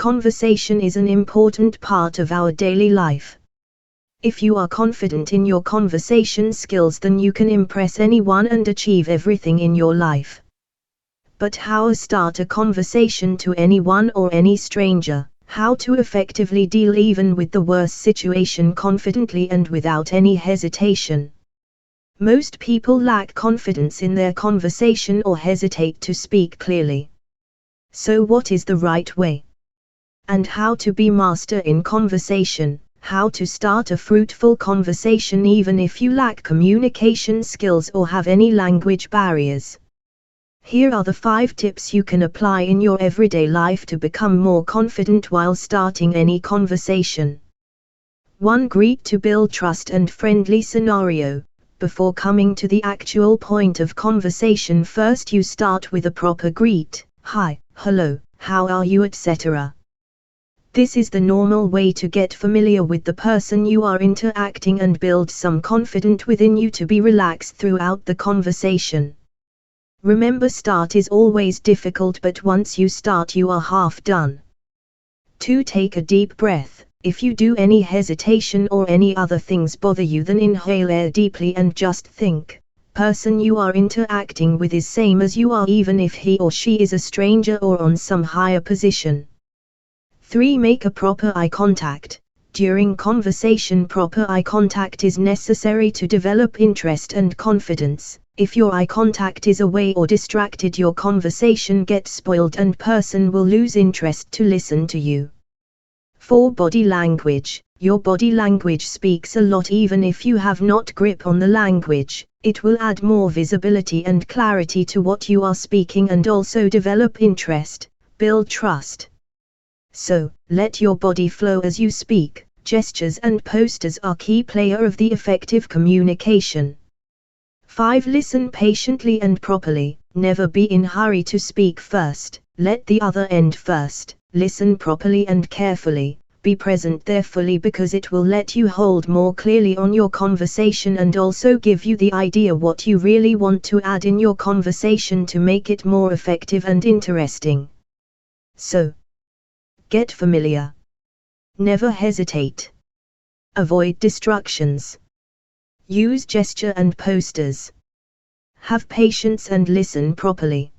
Conversation is an important part of our daily life. If you are confident in your conversation skills, then you can impress anyone and achieve everything in your life. But how to start a conversation to anyone or any stranger? How to effectively deal even with the worst situation confidently and without any hesitation? Most people lack confidence in their conversation or hesitate to speak clearly. So what is the right way? And how to be master in conversation? How to start a fruitful conversation even if you lack communication skills or have any language barriers? Here are the 5 tips you can apply in your everyday life to become more confident while starting any conversation. 1. Greet to build trust and friendly scenario. Before coming to the actual point of conversation, first you start with a proper greet. Hi, hello, how are you, etc. This is the normal way to get familiar with the person you are interacting and build some confidence within you to be relaxed throughout the conversation. Remember, start is always difficult, but once you start you are half done. 2. Take a deep breath. If you do any hesitation or any other things bother you, then inhale air deeply and just think. Person you are interacting with is same as you are, even if he or she is a stranger or on some higher position. 3. Make a proper eye contact. During conversation, proper eye contact is necessary to develop interest and confidence. If your eye contact is away or distracted, your conversation gets spoiled and person will lose interest to listen to you. 4. Body language. Your body language speaks a lot. Even if you have not grip on the language, it will add more visibility and clarity to what you are speaking and also develop interest, build trust. So, let your body flow as you speak. Gestures and postures are key player of the effective communication. 5. Listen patiently and properly. Never be in hurry to speak first. Let the other end first. Listen properly and carefully. Be present there fully, because it will let you hold more clearly on your conversation and also give you the idea what you really want to add in your conversation to make it more effective and interesting. So, get familiar. Never hesitate. Avoid distractions. Use gesture and postures. Have patience and listen properly.